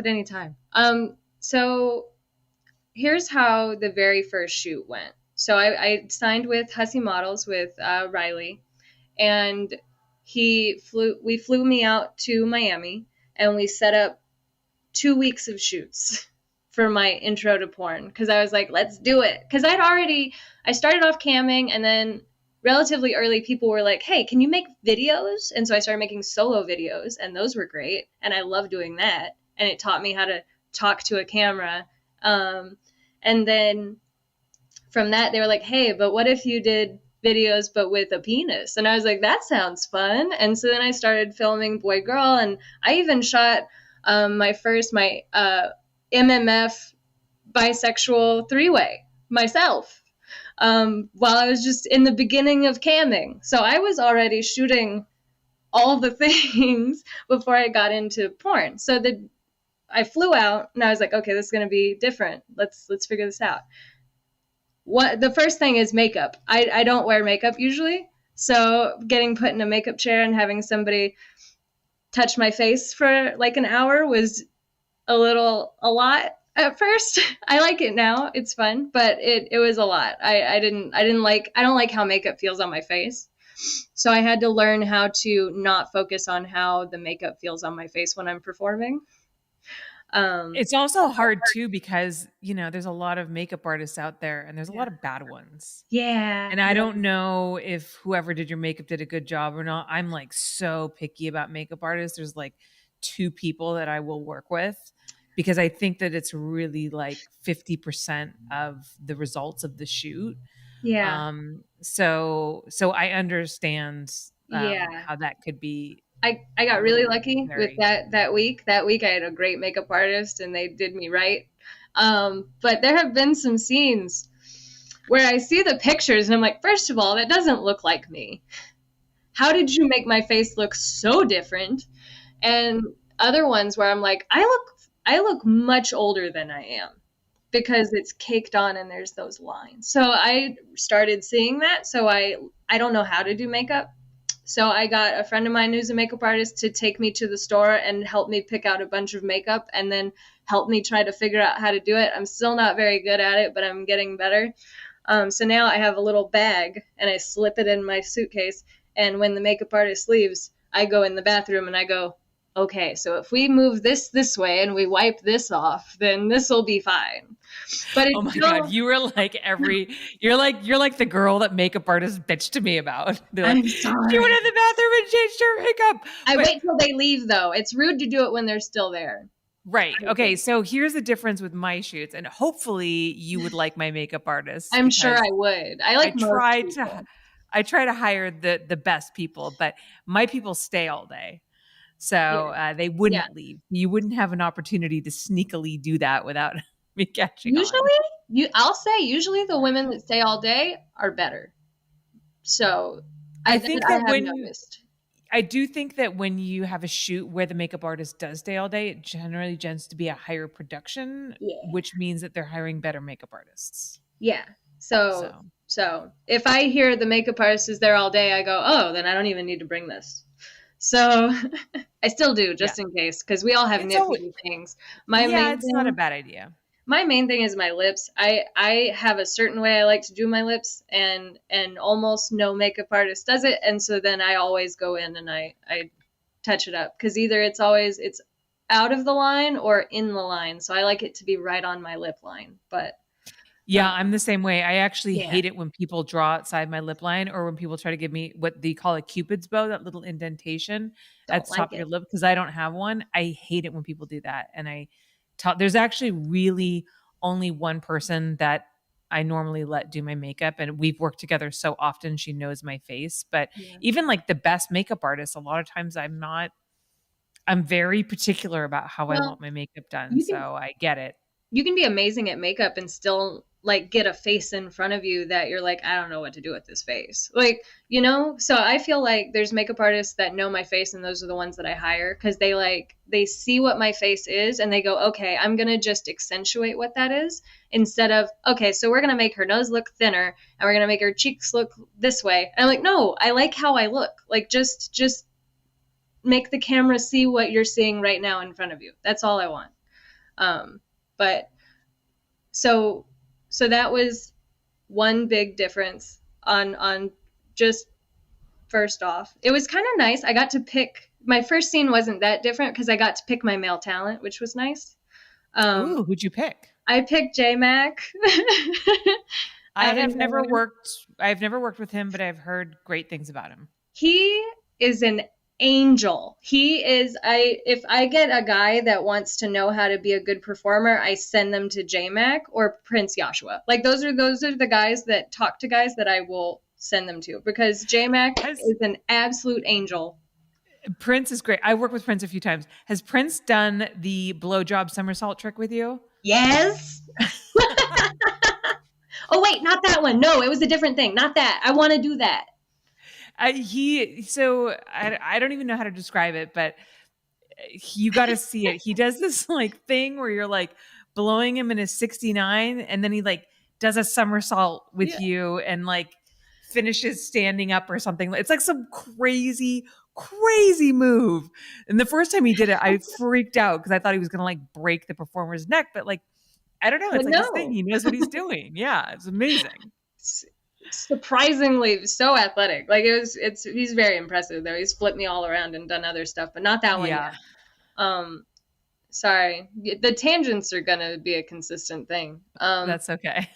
At any time. So here's how the very first shoot went. So I signed with Hussy Models with Riley, and we flew me out to Miami, and we set up 2 weeks of shoots for my intro to porn, because I was like, let's do it. Because I started off camming, and then relatively early people were like, hey, can you make videos? And so I started making solo videos, and those were great, and I love doing that, and it taught me how to talk to a camera. And then from that, they were like, hey, but what if you did videos but with a penis? And I was like, that sounds fun. And so then I started filming boy girl, and I even shot my MMF bisexual three-way myself while I was just in the beginning of camming. So I was already shooting all the things before I got into porn. So I flew out, and I was like, okay, this is going to be different. Let's figure this out. The first thing is makeup. I don't wear makeup usually. So getting put in a makeup chair and having somebody touch my face for like an hour was a lot at first. I like it now. It's fun, but it was a lot. I don't like how makeup feels on my face. So I had to learn how to not focus on how the makeup feels on my face when I'm performing. It's also hard too because, there's a lot of makeup artists out there and there's a lot of bad ones. Yeah. And I don't know if whoever did your makeup did a good job or not. I'm like so picky about makeup artists. There's like 2 people that I will work with because I think that it's really like 50% of the results of the shoot. Yeah. So I understand Yeah. how that could be. I got really lucky with that week. That week I had a great makeup artist and they did me right. But there have been some scenes where I see the pictures and I'm like, first of all, that doesn't look like me. How did you make my face look so different? And other ones where I'm like, I look much older than I am because it's caked on and there's those lines. So I started seeing that. So I don't know how to do makeup. So I got a friend of mine who's a makeup artist to take me to the store and help me pick out a bunch of makeup and then help me try to figure out how to do it. I'm still not very good at it, but I'm getting better. So now I have a little bag and I slip it in my suitcase. And when the makeup artist leaves, I go in the bathroom and I go, okay, so if we move this way and we wipe this off, then this will be fine. But oh my God, you were like you're like the girl that makeup artists bitch to me about. They're like, I'm sorry. She went in the bathroom and changed her makeup. I wait till they leave though. It's rude to do it when they're still there. Right. Okay. So here's the difference with my shoots, and hopefully you would like my makeup artist. I'm sure I would. I try to hire the best people, but my people stay all day. So they wouldn't leave. You wouldn't have an opportunity to sneakily do that without me catching on. I'll say usually the women that stay all day are better. So I think that I do think that when you have a shoot where the makeup artist does stay all day, it generally tends to be a higher production, which means that they're hiring better makeup artists. Yeah. So if I hear the makeup artist is there all day, I go, oh, then I don't even need to bring this. So I still do, just in case, because we all have nitpicky things. It's not a bad idea. My main thing is my lips. I have a certain way I like to do my lips, and almost no makeup artist does it. And so then I always go in and I touch it up, because either it's out of the line or in the line. So I like it to be right on my lip line. But yeah, I'm the same way. I actually hate it when people draw outside my lip line, or when people try to give me what they call a Cupid's bow, that little indentation at the top of your lip, because I don't have one. I hate it when people do that. And there's actually really only one person that I normally let do my makeup, and we've worked together so often, she knows my face. But even like the best makeup artists, a lot of times I'm very particular about how I want my makeup done. So I get it. You can be amazing at makeup and still like get a face in front of you that you're like, I don't know what to do with this face. Like, so I feel like there's makeup artists that know my face, and those are the ones that I hire, because they see what my face is and they go, okay, I'm going to just accentuate what that is, instead of, okay, so we're going to make her nose look thinner and we're going to make her cheeks look this way. And I'm like, no, I like how I look. Like, just make the camera see what you're seeing right now in front of you. That's all I want. But so that was one big difference on just first off. It was kind of nice. I got to pick, my first scene wasn't that different because I got to pick my male talent, which was nice. Ooh, who'd you pick? I picked J-Mac. I've never worked with him, but I've heard great things about him. He is an angel. He is, if I get a guy that wants to know how to be a good performer, I send them to J-Mac or Prince Joshua. Like those are the guys that talk to guys that I will send them to, because J-Mac is an absolute angel. Prince is great. I worked with Prince a few times. Has Prince done the blowjob somersault trick with you? Yes. Oh wait, not that one. No, it was a different thing. Not that. I want to do that. I don't even know how to describe it, but you got to see it. He does this like thing where you're like blowing him in a 69, and then he like does a somersault with you and like finishes standing up or something. It's like some crazy move. And the first time he did it, I freaked out because I thought he was going to like break the performer's neck, but like, I don't know. It's like his thing. He knows what he's doing. Yeah. It's amazing. Surprisingly so athletic. Like he's very impressive though. He's flipped me all around and done other stuff, but not that one yet. Sorry. The tangents are going to be a consistent thing. That's okay.